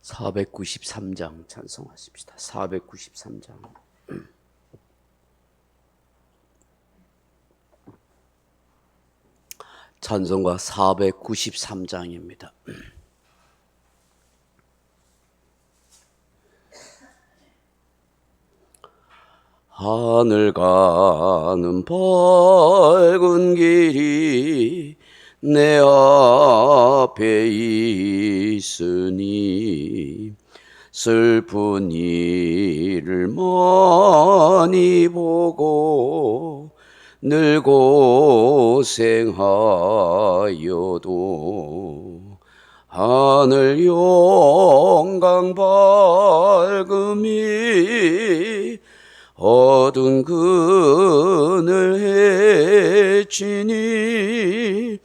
493장 찬송하십시다. 493장. 찬송가 493장입니다. 하늘 가는 밝은 길이 내 앞에 있으니 슬픈 일을 많이 보고 늘 고생하여도 하늘 영광 밝음이 어두운 그늘 헤치니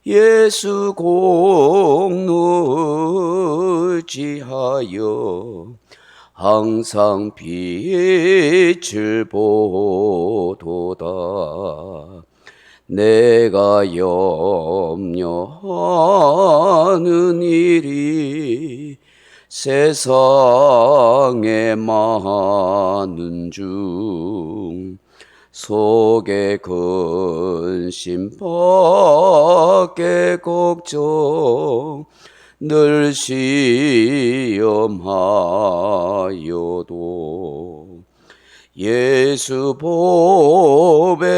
예수 공로지하여 항상 빛을 보도다. 내가 염려하는 일이 세상에 많은 중 속에 근심 밖에 걱정 늘 시험하여도 예수 보배로운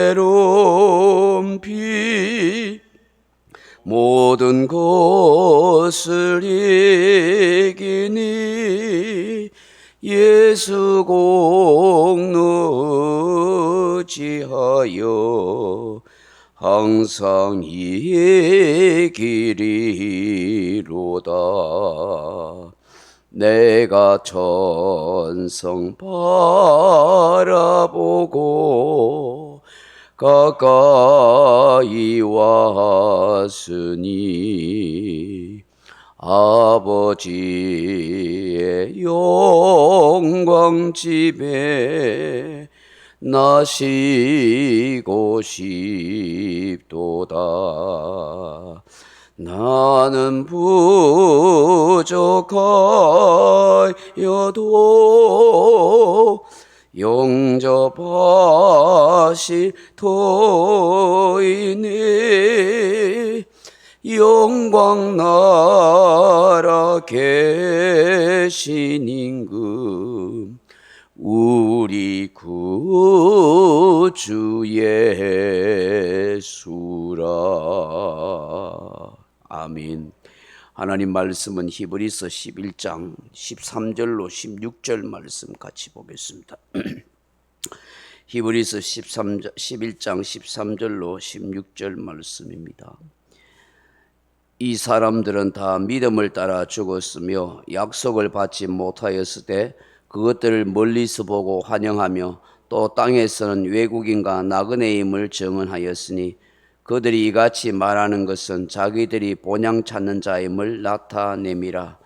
피 모든 것을 이기니 예수 공로지하여 항상 이기리로다. 내가 천성 바라보고 가까이 왔으니 아버지의 영광 집에 나 쉬고 싶도다. 나는 부족하여도 영접하실 터이니 영광 나라 계신 임금 우리 구주 예수라. 아멘. 하나님 말씀은 히브리서 11장 13절로 16절 말씀 같이 보겠습니다. 히브리서 11장 13절로 16절 말씀입니다. 이 사람들은 다 믿음을 따라 죽었으며 약속을 받지 못하였을 때 그것들을 멀리서 보고 환영하며 또 땅에서는 외국인과 나그네임을 증언하였으니 그들이 이같이 말하는 것은 자기들이 본향 찾는 자임을 나타냄이라.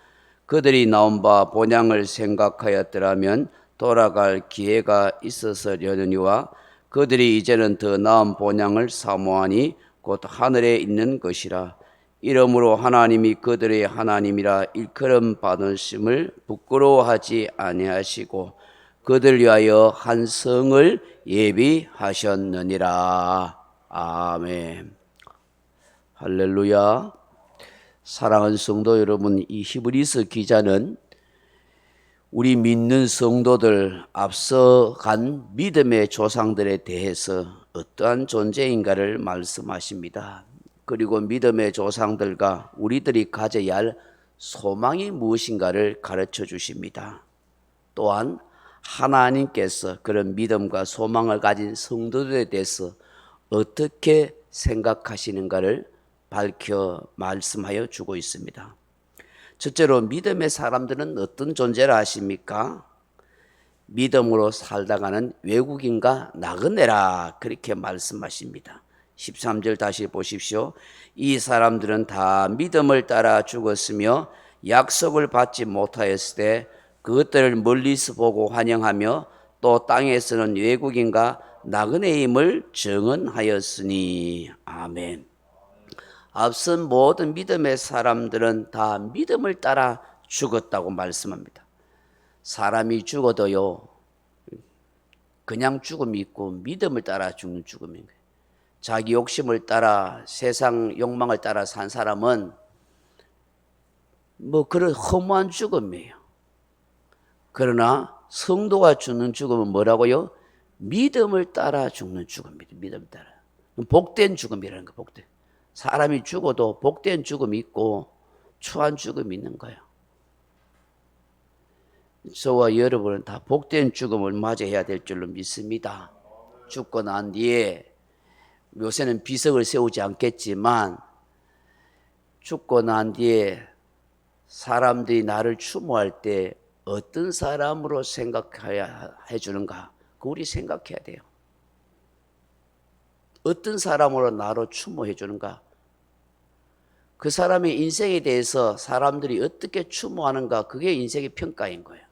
그들이 나온 바 본향을 생각하였더라면 돌아갈 기회가 있었으려니와 그들이 이제는 더 나은 본향을 사모하니 곧 하늘에 있는 것이라. 이러므로 하나님이 그들의 하나님이라 일컬음 받으심을 부끄러워하지 아니하시고 그들 위하여 한 성을 예비하셨느니라. 아멘. 할렐루야. 사랑하는 성도 여러분, 이 히브리서 기자는 우리 믿는 성도들 앞서간 믿음의 조상들에 대해서 어떠한 존재인가를 말씀하십니다. 그리고 믿음의 조상들과 우리들이 가져야 할 소망이 무엇인가를 가르쳐 주십니다. 또한 하나님께서 그런 믿음과 소망을 가진 성도들에 대해서 어떻게 생각하시는가를 밝혀 말씀하여 주고 있습니다. 첫째로 믿음의 사람들은 어떤 존재라 하십니까? 믿음으로 살다가는 외국인과 나그네라 그렇게 말씀하십니다. 13절 다시 보십시오. 이 사람들은 다 믿음을 따라 죽었으며 약속을 받지 못하였을 때 그것들을 멀리서 보고 환영하며 또 땅에서는 외국인과 나그네임을 증언하였으니. 아멘. 앞선 모든 믿음의 사람들은 다 믿음을 따라 죽었다고 말씀합니다. 사람이 죽어도요, 그냥 죽음이 있고 믿음을 따라 죽는 죽음인 거예요. 자기 욕심을 따라 세상 욕망을 따라 산 사람은 뭐 그런 허무한 죽음이에요. 그러나 성도가 죽는 죽음은 뭐라고요? 믿음을 따라 죽는 죽음입니다. 믿음 따라. 복된 죽음이라는 거, 복된. 사람이 죽어도 복된 죽음이 있고 추한 죽음이 있는 거예요. 저와 여러분은 다 복된 죽음을 맞이해야 될 줄로 믿습니다. 죽고 난 뒤에 요새는 비석을 세우지 않겠지만 죽고 난 뒤에 사람들이 나를 추모할 때 어떤 사람으로 생각해야 해주는가? 그거 우리 생각해야 돼요. 어떤 사람으로 나로 추모해 주는가? 그 사람의 인생에 대해서 사람들이 어떻게 추모하는가? 그게 인생의 평가인 거예요.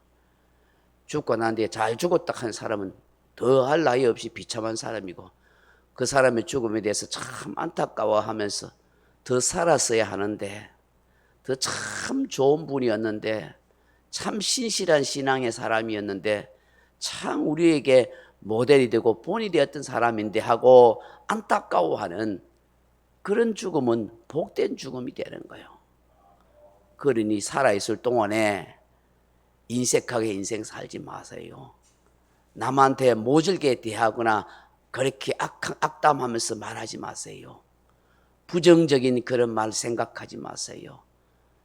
죽고 난 뒤에 잘 죽었다 한 사람은 더 할 나위 없이 비참한 사람이고, 그 사람의 죽음에 대해서 참 안타까워하면서 더 살았어야 하는데, 더 참 좋은 분이었는데, 참 신실한 신앙의 사람이었는데, 참 우리에게 모델이 되고 본이 되었던 사람인데 하고 안타까워하는 그런 죽음은 복된 죽음이 되는 거예요. 그러니 살아있을 동안에 인색하게 인생 살지 마세요. 남한테 모질게 대하거나 그렇게 악담하면서 말하지 마세요. 부정적인 그런 말 생각하지 마세요.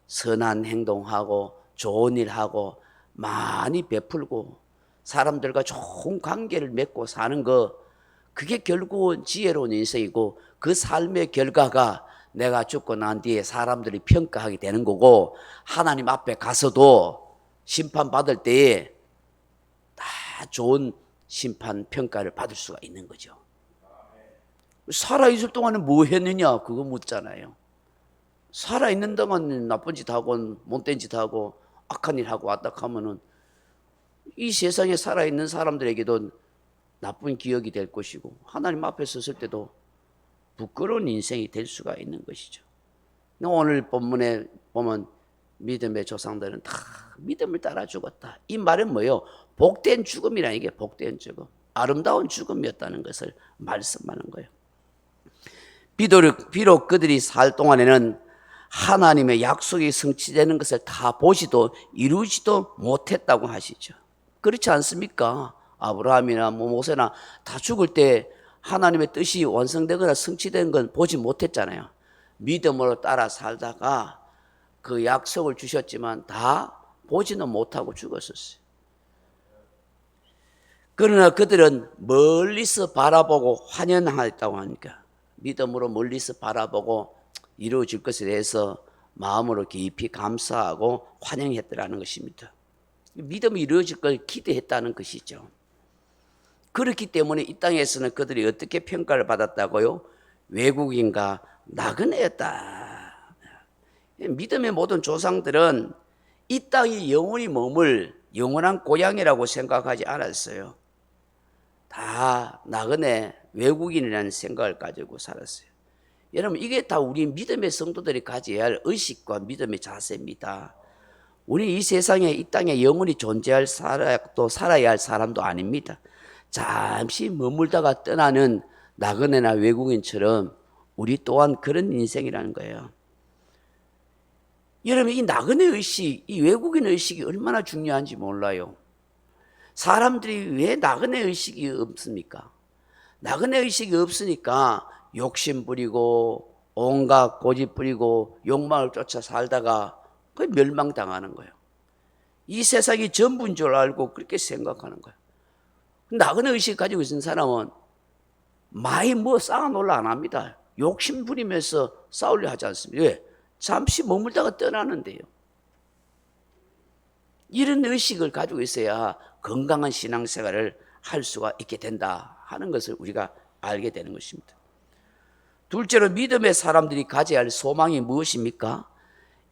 선한 행동하고 좋은 일하고 많이 베풀고 사람들과 좋은 관계를 맺고 사는 거, 그게 결국은 지혜로운 인생이고 그 삶의 결과가 내가 죽고 난 뒤에 사람들이 평가하게 되는 거고, 하나님 앞에 가서도 심판받을 때에 다 좋은 심판 평가를 받을 수가 있는 거죠. 살아있을 동안은 뭐 했느냐 그거 묻잖아요. 살아있는 동안 나쁜 짓 하고 못된 짓 하고 악한 일 하고 왔다 하면은 이 세상에 살아있는 사람들에게도 나쁜 기억이 될 것이고 하나님 앞에 섰을 때도 부끄러운 인생이 될 수가 있는 것이죠. 오늘 본문에 보면 믿음의 조상들은 다 믿음을 따라 죽었다. 이 말은 뭐예요? 복된 죽음이라는 게 복된 죽음, 아름다운 죽음이었다는 것을 말씀하는 거예요. 비록 그들이 살 동안에는 하나님의 약속이 성취되는 것을 다 보지도 이루지도 못했다고 하시죠. 그렇지 않습니까? 아브라함이나 모세나 다 죽을 때 하나님의 뜻이 완성되거나 성취된 건 보지 못했잖아요. 믿음으로 따라 살다가 그 약속을 주셨지만 다 보지는 못하고 죽었었어요. 그러나 그들은 멀리서 바라보고 환연하였다고 하니까, 믿음으로 멀리서 바라보고 이루어질 것에 대해서 마음으로 깊이 감사하고 환영했더라는 것입니다. 믿음이 이루어질 걸 기대했다는 것이죠. 그렇기 때문에 이 땅에서는 그들이 어떻게 평가를 받았다고요? 외국인과 나그네였다. 믿음의 모든 조상들은 이 땅이 영원히 머물 영원한 고향이라고 생각하지 않았어요. 다 나그네 외국인이라는 생각을 가지고 살았어요. 여러분, 이게 다 우리 믿음의 성도들이 가져야 할 의식과 믿음의 자세입니다. 우리 이 세상에 이 땅에 영원히 존재할 또 살아야 할 사람도 아닙니다. 잠시 머물다가 떠나는 나그네나 외국인처럼 우리 또한 그런 인생이라는 거예요. 여러분, 이 나그네 의식, 이 외국인 의식이 얼마나 중요한지 몰라요. 사람들이 왜 나그네 의식이 없습니까? 나그네 의식이 없으니까 욕심 부리고 온갖 고집 부리고 욕망을 쫓아 살다가 거의 멸망당하는 거예요. 이 세상이 전부인 줄 알고 그렇게 생각하는 거예요. 나그네 의식 가지고 있는 사람은 많이 쌓아놓으려 안 합니다. 욕심 부리면서 싸우려 하지 않습니다. 왜? 잠시 머물다가 떠나는데요. 이런 의식을 가지고 있어야 건강한 신앙생활을 할 수가 있게 된다 하는 것을 우리가 알게 되는 것입니다. 둘째로 믿음의 사람들이 가져야 할 소망이 무엇입니까?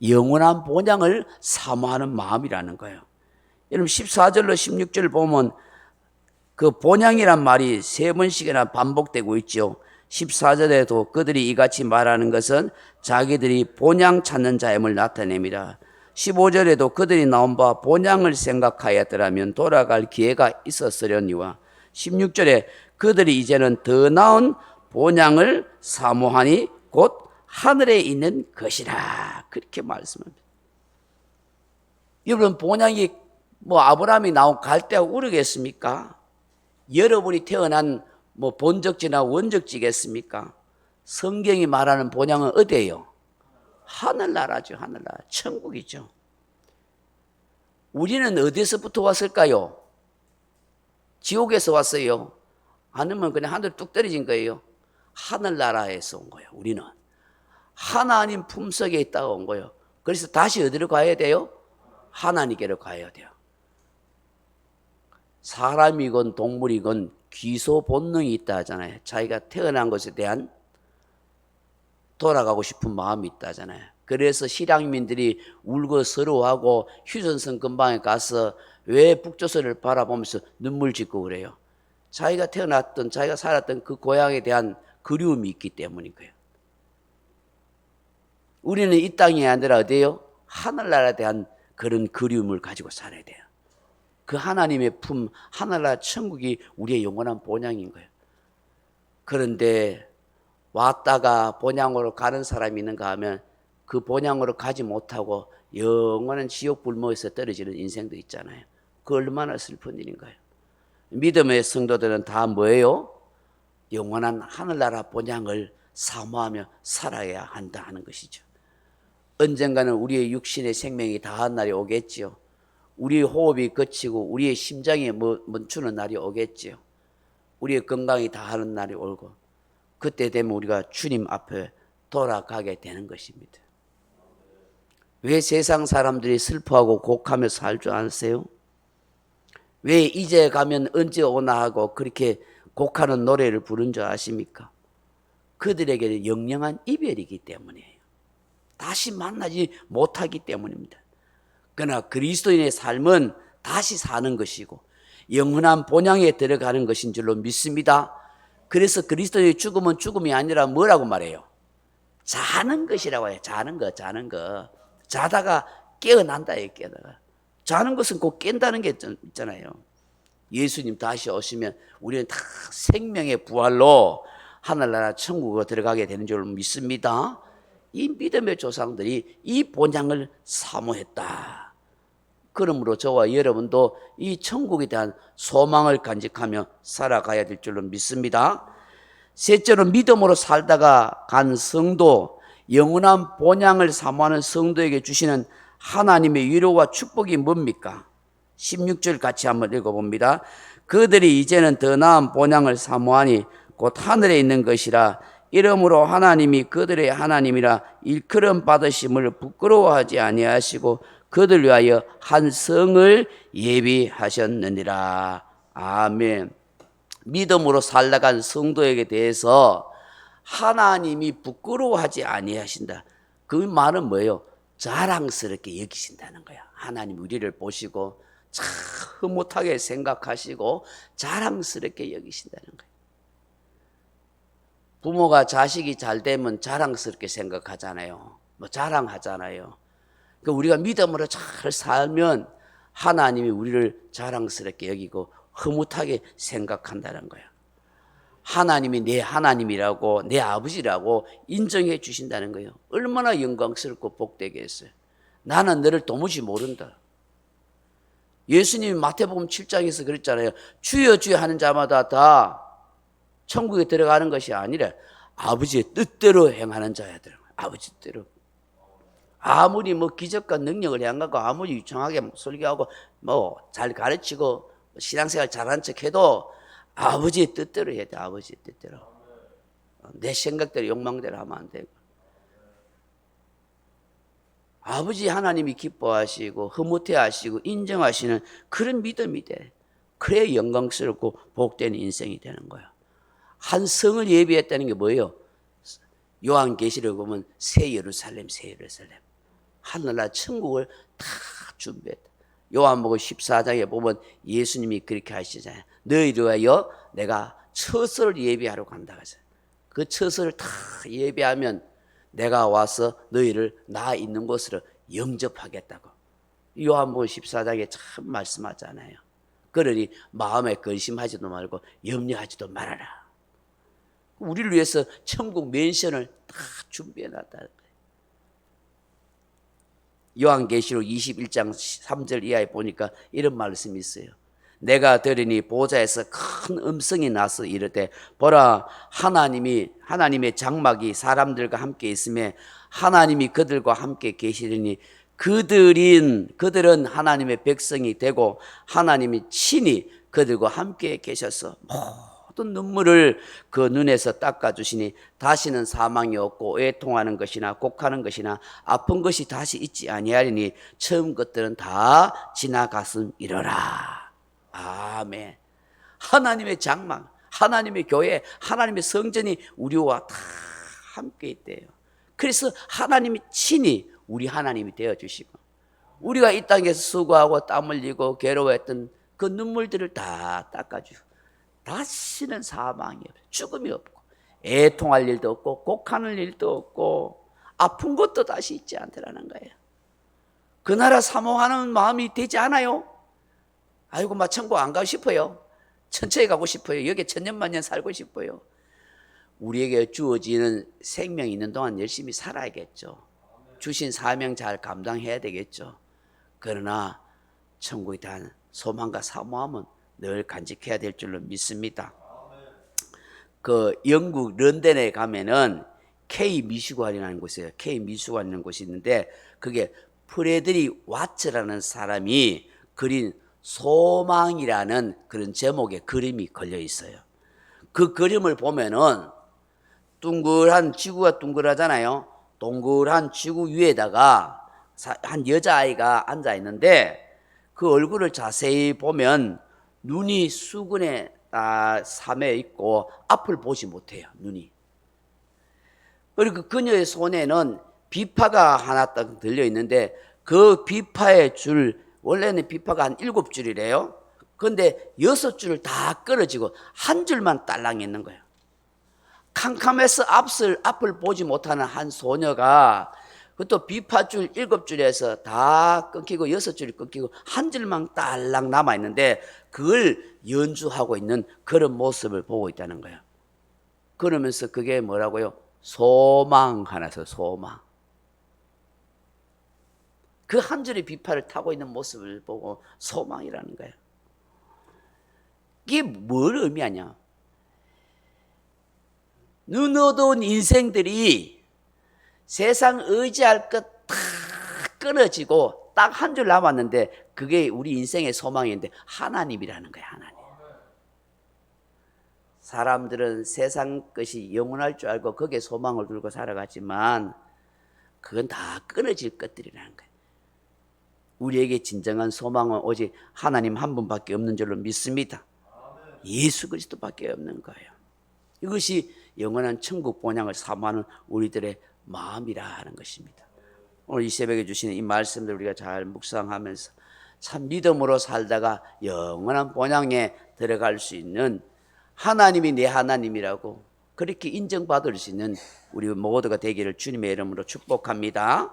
영원한 본향을 사모하는 마음이라는 거예요. 여러분 14절로 16절 보면 그 본향이란 말이 3번씩이나 반복되고 있죠. 14절에도 그들이 이같이 말하는 것은 자기들이 본향 찾는 자임을 나타냅니다. 15절에도 그들이 나온 바 본향을 생각하였더라면 돌아갈 기회가 있었으려니와 16절에 그들이 이제는 더 나은 본향을 사모하니 곧 하늘에 있는 것이라 그렇게 말씀합니다. 여러분 본향이 아브라함이 나온 갈대하고 우르겠습니까? 여러분이 태어난 본적지나 원적지겠습니까? 성경이 말하는 본향은 어디예요? 하늘나라죠. 하늘나라 천국이죠. 우리는 어디서부터 왔을까요? 지옥에서 왔어요? 아니면 그냥 하늘 뚝 떨어진 거예요? 하늘나라에서 온 거예요. 우리는 하나님 품속에 있다가 온 거예요. 그래서 다시 어디로 가야 돼요? 하나님께로 가야 돼요. 사람이건 동물이건 귀소 본능이 있다 하잖아요. 자기가 태어난 것에 대한 돌아가고 싶은 마음이 있다 하잖아요. 그래서 실향민들이 울고 서러워하고 휴전선 근방에 가서 왜 북조선을 바라보면서 눈물 짓고 그래요? 자기가 태어났던 자기가 살았던 그 고향에 대한 그리움이 있기 때문인 거예요. 우리는 이 땅이 아니라 어디예요? 하늘나라에 대한 그런 그리움을 가지고 살아야 돼요. 그 하나님의 품, 하늘나라 천국이 우리의 영원한 본향인 거예요. 그런데 왔다가 본향으로 가는 사람이 있는가 하면 그 본향으로 가지 못하고 영원한 지옥 불모에서 떨어지는 인생도 있잖아요. 그 얼마나 슬픈 일인가요? 믿음의 성도들은 다 뭐예요? 영원한 하늘나라 본향을 사모하며 살아야 한다 하는 것이죠. 언젠가는 우리의 육신의 생명이 다한 날이 오겠지요. 우리의 호흡이 거치고 우리의 심장이 멈추는 날이 오겠지요. 우리의 건강이 다하는 날이 오고 그때 되면 우리가 주님 앞에 돌아가게 되는 것입니다. 왜 세상 사람들이 슬퍼하고 곡하며 살 줄 아세요? 왜 이제 가면 언제 오나 하고 그렇게 곡하는 노래를 부른 줄 아십니까? 그들에게는 영영한 이별이기 때문이에요. 다시 만나지 못하기 때문입니다. 그러나 그리스도인의 삶은 다시 사는 것이고 영원한 본향에 들어가는 것인 줄로 믿습니다. 그래서 그리스도의 죽음은 죽음이 아니라 뭐라고 말해요? 자는 것이라고 해요. 자는 거. 자다가 깨어난다. 깨어나가. 자는 것은 꼭 깬다는 게 있잖아요. 예수님 다시 오시면 우리는 다 생명의 부활로 하늘나라 천국으로 들어가게 되는 줄 믿습니다. 이 믿음의 조상들이 이 본향을 사모했다. 그러므로 저와 여러분도 이 천국에 대한 소망을 간직하며 살아가야 될 줄로 믿습니다. 셋째로 믿음으로 살다가 간 성도, 영원한 본향을 사모하는 성도에게 주시는 하나님의 위로와 축복이 뭡니까? 16절 같이 한번 읽어봅니다. 그들이 이제는 더 나은 본향을 사모하니 곧 하늘에 있는 것이라. 이러므로 하나님이 그들의 하나님이라 일컬음 받으심을 부끄러워하지 아니하시고 그들 위하여 한 성을 예비하셨느니라. 아멘. 믿음으로 살다간 성도에게 대해서 하나님이 부끄러워하지 아니하신다. 그 말은 뭐예요? 자랑스럽게 여기신다는 거야. 하나님 우리를 보시고 참 흐뭇하게 생각하시고 자랑스럽게 여기신다는 거예요. 부모가 자식이 잘 되면 자랑스럽게 생각하잖아요. 자랑하잖아요. 그러니까 우리가 믿음으로 잘 살면 하나님이 우리를 자랑스럽게 여기고 흐뭇하게 생각한다는 거야. 하나님이 내 하나님이라고 내 아버지라고 인정해 주신다는 거예요. 얼마나 영광스럽고 복되겠어요. 나는 너를 도무지 모른다. 예수님이 마태복음 7장에서 그랬잖아요. 주여 주여 하는 자마다 다 천국에 들어가는 것이 아니라 아버지의 뜻대로 행하는 자야 되는 거예요. 아버지 뜻대로. 아무리 기적과 능력을 행하고 아무리 유창하게 설교하고 잘 가르치고 신앙생활 잘한 척해도 아버지의 뜻대로 해야 돼. 아버지의 뜻대로. 내 생각대로 욕망대로 하면 안 되고. 아버지 하나님이 기뻐하시고 흐뭇해하시고 인정하시는 그런 믿음이 돼. 그래야 영광스럽고 복된 인생이 되는 거야. 한 성을 예비했다는 게 뭐예요? 요한계시록 보면 새 예루살렘, 새 예루살렘. 하늘나라 천국을 다 준비했다. 요한복음 14장에 보면 예수님이 그렇게 하시잖아요. 너희를 위하여 내가 처소를 예비하러 간다 하잖아요. 그 처소를 다 예비하면 내가 와서 너희를 나 있는 곳으로 영접하겠다고. 요한복음 14장에 참 말씀하잖아요. 그러니 마음에 근심하지도 말고 염려하지도 말아라. 우리를 위해서 천국 맨션을 다 준비해 놨다는 거예요. 요한계시록 21장 3절 이하에 보니까 이런 말씀이 있어요. 내가 들으니 보좌에서 큰 음성이 나서 이르되 보라, 하나님의 장막이 사람들과 함께 있으며 하나님이 그들과 함께 계시리니 그들은 하나님의 백성이 되고 하나님이 친히 그들과 함께 계셔서 모든 눈물을 그 눈에서 닦아주시니 다시는 사망이 없고 애통하는 것이나 곡하는 것이나 아픈 것이 다시 있지 아니하리니 처음 것들은 다 지나갔음이러라. 아멘. 하나님의 장막, 하나님의 교회, 하나님의 성전이 우리와 다 함께 있대요. 그래서 하나님이 친히 우리 하나님이 되어주시고 우리가 이 땅에서 수고하고 땀 흘리고 괴로워했던 그 눈물들을 다 닦아주고 다시는 사망이 없고 죽음이 없고 애통할 일도 없고 곡하는 일도 없고 아픈 것도 다시 있지 않더라는 거예요. 그 나라 사모하는 마음이 되지 않아요? 아이고 막 천국 안 가고 싶어요. 천천히 가고 싶어요. 여기 천년만년 살고 싶어요. 우리에게 주어지는 생명이 있는 동안 열심히 살아야겠죠. 주신 사명 잘 감당해야 되겠죠. 그러나 천국에 대한 소망과 사모함은 늘 간직해야 될 줄로 믿습니다. 그 영국 런던에 가면은 K 미술관이라는 곳이에요. K 미술관이라는 곳이 있는데 그게 프레드릭 와츠라는 사람이 그린 소망이라는 그런 제목의 그림이 걸려 있어요. 그 그림을 보면은 둥글한 지구가 둥글하잖아요. 동글한 지구 위에다가 한 여자아이가 앉아 있는데 그 얼굴을 자세히 보면 눈이 수근에 삼해 있고 앞을 보지 못해요. 눈이. 그리고 그녀의 손에는 비파가 하나 딱 들려 있는데 그 비파의 줄, 원래는 비파가 한 7줄이래요. 그런데 6줄을 다 끊어지고 한 줄만 딸랑 있는 거예요. 캄캄해서 앞을 보지 못하는 한 소녀가 그것도 비파줄 7줄에서 다 끊기고 6줄이 끊기고 한 줄만 딸랑 남아있는데 그걸 연주하고 있는 그런 모습을 보고 있다는 거예요. 그러면서 그게 뭐라고요? 소망 하나서 소망. 그 한 줄의 비파를 타고 있는 모습을 보고 소망이라는 거예요. 이게 뭘 의미하냐? 눈 어두운 인생들이 세상 의지할 것 다 끊어지고 딱 한 줄 남았는데 그게 우리 인생의 소망인데 하나님이라는 거야. 하나님. 사람들은 세상 것이 영원할 줄 알고 거기에 소망을 두고 살아가지만 그건 다 끊어질 것들이라는 거야. 우리에게 진정한 소망은 오직 하나님 한 분밖에 없는 줄로 믿습니다. 예수 그리스도밖에 없는 거예요. 이것이 영원한 천국 본향을 사모하는 우리들의 마음이라 하는 것입니다. 오늘 이 새벽에 주시는 이 말씀들 우리가 잘 묵상하면서 참 믿음으로 살다가 영원한 본향에 들어갈 수 있는 하나님이 내 하나님이라고 그렇게 인정받을 수 있는 우리 모두가 되기를 주님의 이름으로 축복합니다.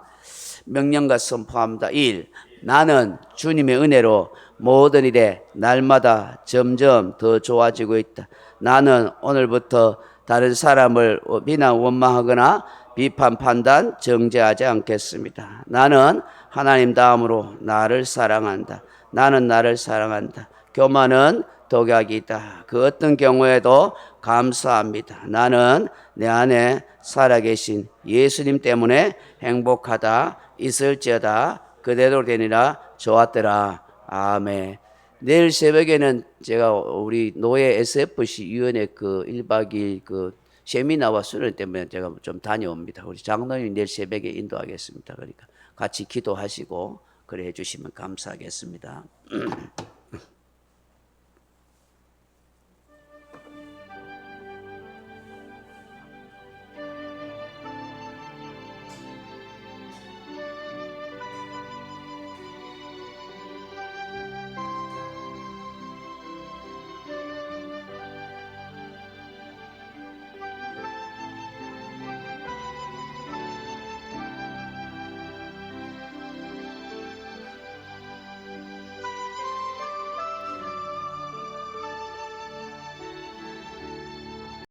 명령과 선포합니다. 1. 나는 주님의 은혜로 모든 일에 날마다 점점 더 좋아지고 있다. 나는 오늘부터 다른 사람을 비난 원망하거나 비판 판단 정죄하지 않겠습니다. 나는 하나님 다음으로 나를 사랑한다. 나는 나를 사랑한다. 교만은 독약이다. 그 어떤 경우에도 감사합니다. 나는 내 안에 살아계신 예수님 때문에 행복하다. 있을지어다. 그대로 되니라. 좋았더라. 아멘. 내일 새벽에는 제가 우리 노예 SFC 위원회 그 1박 2일 그 세미나와 수련 때문에 제가 좀 다녀옵니다. 우리 장로님 내일 새벽에 인도하겠습니다. 그러니까 같이 기도하시고 그래 해주시면 감사하겠습니다.